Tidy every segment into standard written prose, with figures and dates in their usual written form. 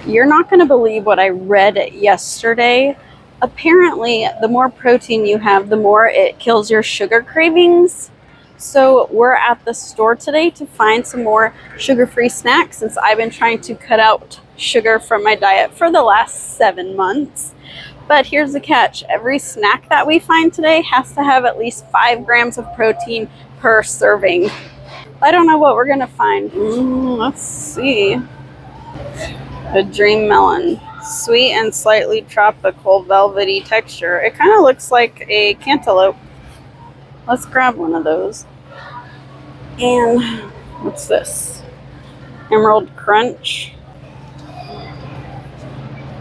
You're not going to believe what I read yesterday. Apparently, the more protein you have, the more it kills your sugar cravings. So we're at the store today to find some more sugar-free snacks since I've been trying to cut out sugar from my diet for the last 7 months. But here's the catch. Every snack that we find today has to have at least 5 grams of protein per serving. I don't know what we're going to find. Let's see. A dream melon. Sweet and slightly tropical velvety texture. It kind of looks like a cantaloupe. Let's grab one of those. And what's this? Emerald Crunch.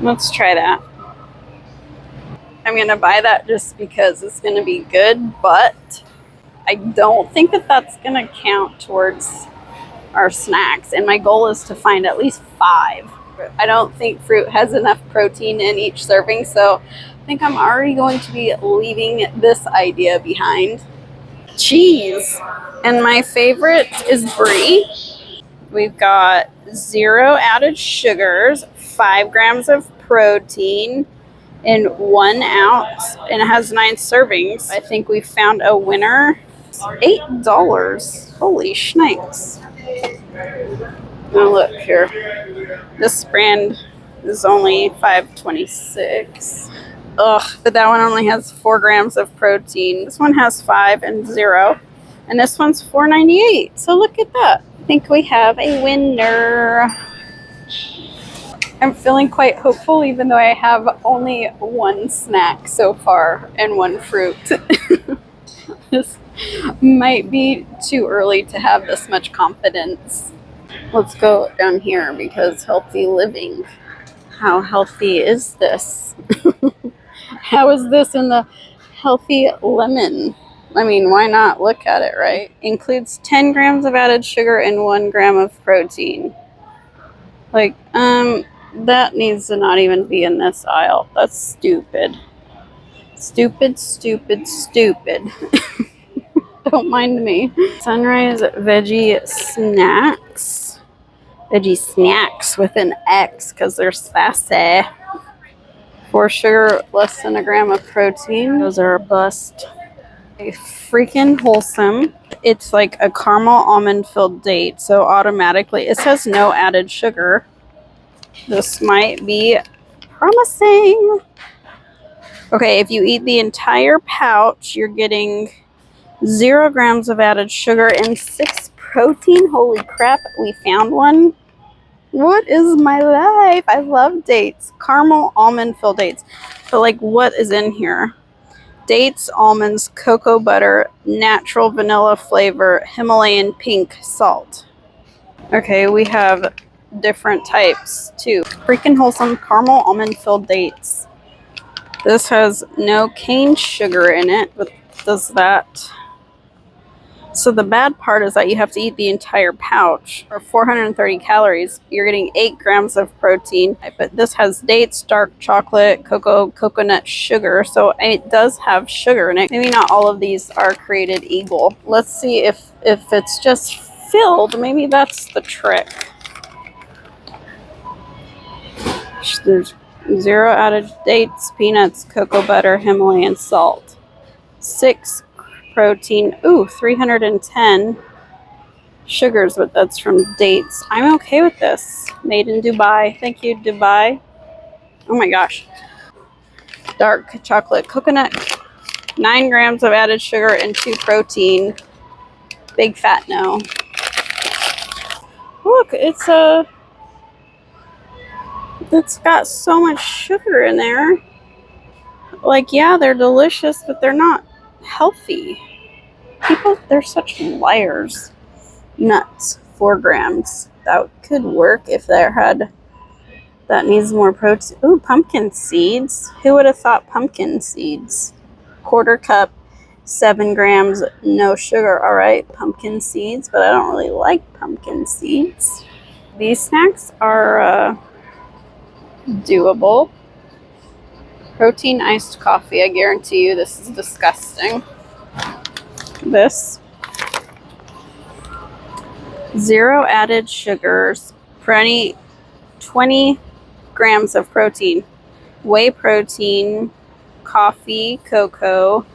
Let's try that. I'm going to buy that just because it's going to be good, but I don't think that that's going to count towards our snacks. And my goal is to find at least 5. I don't think fruit has enough protein in each serving, so I think I'm already going to be leaving this idea behind. Cheese. And my favorite is brie. We've got 0 added sugars, 5 grams of protein, in 1 ounce, and it has 9 servings. I think we found a winner. $8. Holy shnikes. Now look here. This brand is only $5.26. Ugh, but that one only has 4 grams of protein. This one has 5 and 0. And this one's $4.98. So look at that. I think we have a winner. I'm feeling quite hopeful even though I have only 1 snack so far and 1 fruit. This might be too early to have this much confidence. Let's go down here because healthy living. How healthy is this? How is this in the healthy lemon? I mean, why not look at it, right? Includes 10 grams of added sugar and 1 gram of protein. Like, that needs to not even be in this aisle. That's stupid. Stupid, stupid, stupid. Don't mind me. Sunrise veggie snacks. Veggie snacks with an X because they're sassy. 4 sugar, less than 1 gram of protein. Those are a bust. A freaking wholesome. It's like a caramel almond filled date. So automatically it says no added sugar. This might be promising. Okay, if you eat the entire pouch, you're getting 0 grams of added sugar and 6 protein. Holy crap, we found one. What is my life? I love dates. Caramel almond filled dates. But like, what is in here? Dates, almonds, cocoa butter, natural vanilla flavor, Himalayan pink salt. Okay, we have different types too. Freaking wholesome caramel almond filled dates. This has no cane sugar in it, but does that. So the bad part is that you have to eat the entire pouch. For 430 calories, you're getting 8 grams of protein. But this has dates, dark chocolate, cocoa, coconut sugar. So it does have sugar in it. Maybe not all of these are created equal. Let's see if it's just filled. Maybe that's the trick. There's 0 added dates, peanuts, cocoa butter, Himalayan salt. 6 protein. Ooh, 310 sugars, but that's from dates. I'm okay with this. Made in Dubai. Thank you, Dubai. Oh my gosh. Dark chocolate coconut. 9 grams of added sugar and 2 protein. Big fat no. Look, it's got so much sugar in there. Like, yeah, they're delicious, but they're not healthy. People, they're such liars. Nuts, 4 grams. That could work if there had. That needs more protein. Ooh, pumpkin seeds. Who would have thought pumpkin seeds? 1/4 cup, 7 grams, no sugar. All right, pumpkin seeds, but I don't really like pumpkin seeds. These snacks are doable. Protein iced coffee. I guarantee you this is disgusting. This. 0 added sugars. For any 20 grams of protein. Whey protein, coffee, cocoa,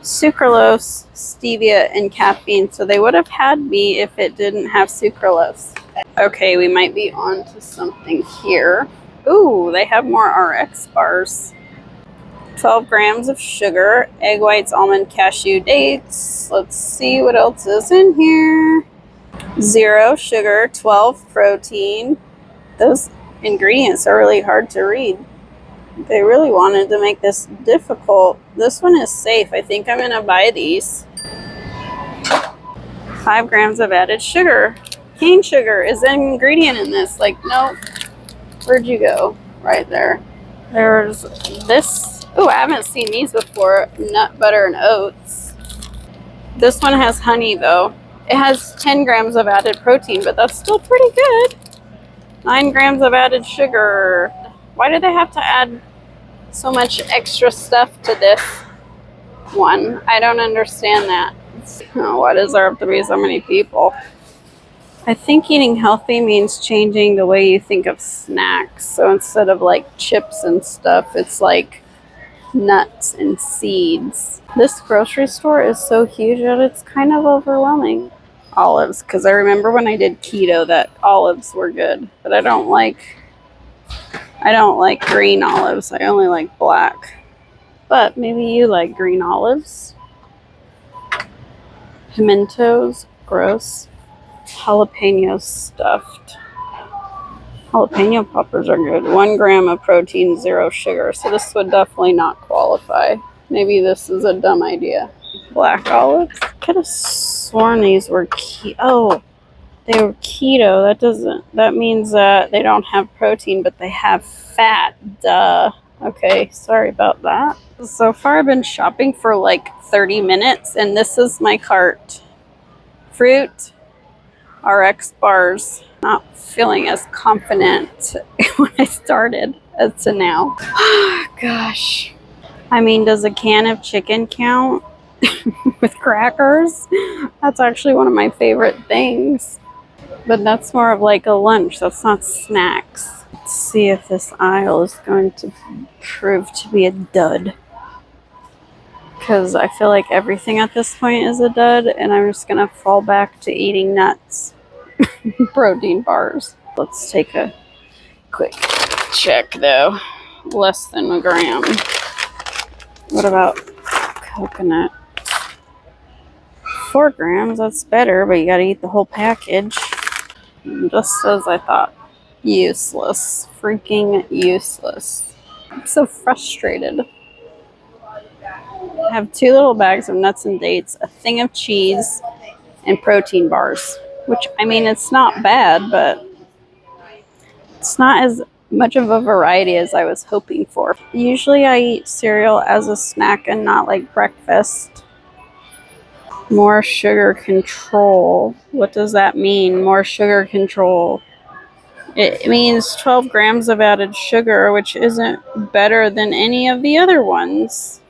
sucralose, stevia, and caffeine. So they would have had me if it didn't have sucralose. Okay, we might be on to something here. Ooh, they have more RX bars. 12 grams of sugar, egg whites, almond, cashew, dates. Let's see what else is in here. 0 sugar, 12 protein. Those ingredients are really hard to read. They really wanted to make this difficult. This one is safe. I think I'm gonna buy these. 5 grams of added sugar. Cane sugar is an ingredient in this. Like, nope. Where'd you go? Right there. There's this. Oh, I haven't seen these before. Nut butter and oats. This one has honey though. It has 10 grams of added protein, but that's still pretty good. 9 grams of added sugar. Why do they have to add so much extra stuff to this one? I don't understand that. Oh, why does there have to be so many people? I think eating healthy means changing the way you think of snacks. So instead of like chips and stuff, it's like nuts and seeds. This grocery store is so huge that it's kind of overwhelming. Olives, because I remember when I did keto that olives were good, but I don't like green olives. I only like black. But maybe you like green olives. Pimentos, gross. Jalapenos stuffed. Jalapeno poppers are good. 1 gram of protein, 0 sugar. So this would definitely not qualify. Maybe this is a dumb idea. Black olives. Could have sworn these were oh, they were keto. That means that they don't have protein, but they have fat. Duh. Okay, sorry about that. So far I've been shopping for like 30 minutes and this is my cart. Fruit, RX bars. Not feeling as confident when I started as to now. Gosh. I mean, does a can of chicken count? With crackers? That's actually one of my favorite things. But that's more of like a lunch. That's not snacks. Let's see if this aisle is going to prove to be a dud. Because I feel like everything at this point is a dud. And I'm just going to fall back to eating nuts. Protein bars. Let's take a quick check though. Less than a gram. What about coconut? 4 grams, that's better, but you gotta eat the whole package. Just as I thought. Useless. Freaking useless. I'm so frustrated. I have 2 little bags of nuts and dates, a thing of cheese, and protein bars. Which, I mean, it's not bad, but it's not as much of a variety as I was hoping for. Usually I eat cereal as a snack and not like breakfast. More sugar control. What does that mean? More sugar control. It means 12 grams of added sugar, which isn't better than any of the other ones.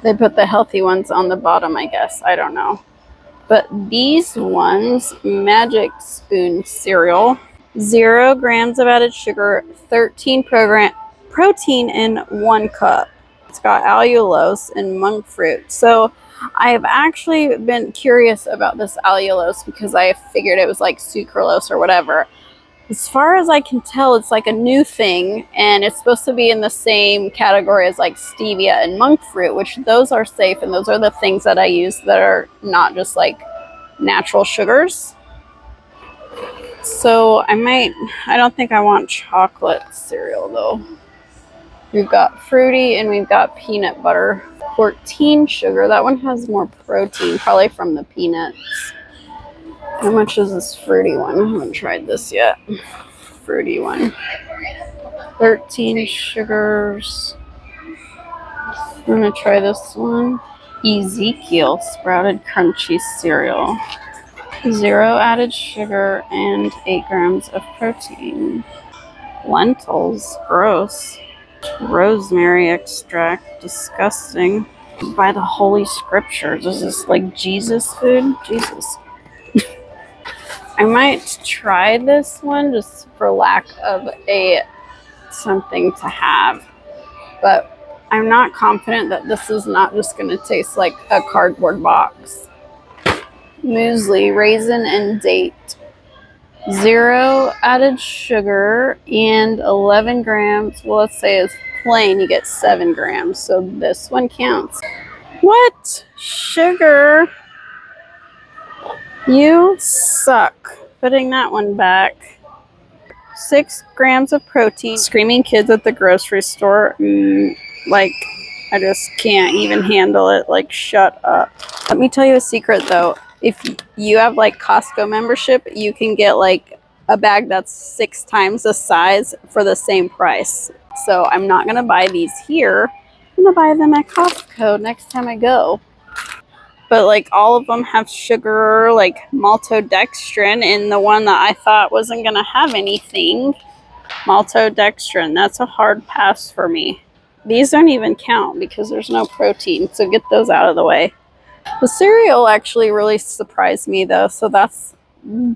They put the healthy ones on the bottom, I guess. I don't know. But these ones, Magic Spoon cereal, 0 grams of added sugar, 13 protein in 1 cup. It's got allulose and monk fruit. So I've actually been curious about this allulose because I figured it was like sucralose or whatever. As far as I can tell, it's like a new thing and it's supposed to be in the same category as like stevia and monk fruit, which those are safe and those are the things that I use that are not just like natural sugars. So I don't think I want chocolate cereal though. We've got fruity and we've got peanut butter. 14 sugar. That one has more protein, probably from the peanuts. How much is this fruity one? I haven't tried this yet. Fruity one. 13 sugars. I'm gonna try this one. Ezekiel sprouted crunchy cereal. 0 added sugar and 8 grams of protein. Lentils, gross. Rosemary extract, disgusting. By the Holy Scriptures, is this like Jesus food? Jesus. I might try this one just for lack of something to have, but I'm not confident that this is not just going to taste like a cardboard box. Muesli, raisin and date. 0 added sugar and 11 grams. Well, let's say it's plain, you get 7 grams. So this one counts. What? Sugar? You suck. Putting that one back. 6 grams of protein. Screaming kids at the grocery store. Like, I just can't even handle it. Like, shut up. Let me tell you a secret though. If you have like Costco membership, you can get like a bag that's 6 times the size for the same price. So I'm not going to buy these here. I'm going to buy them at Costco next time I go. But like all of them have sugar, like maltodextrin, and the one that I thought wasn't going to have anything, maltodextrin, that's a hard pass for me. These don't even count because there's no protein, so get those out of the way. The cereal actually really surprised me though, so that's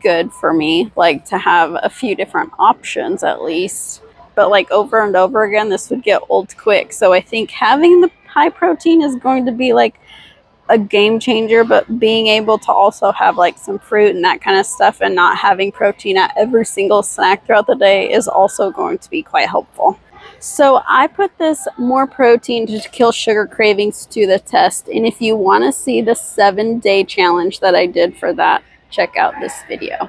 good for me, like to have a few different options at least. But like over and over again, this would get old quick. So I think having the high protein is going to be like a game changer, but being able to also have like some fruit and that kind of stuff and not having protein at every single snack throughout the day is also going to be quite helpful. So I put this more protein to kill sugar cravings to the test. And if you want to see the 7-day challenge that I did for that, check out this video.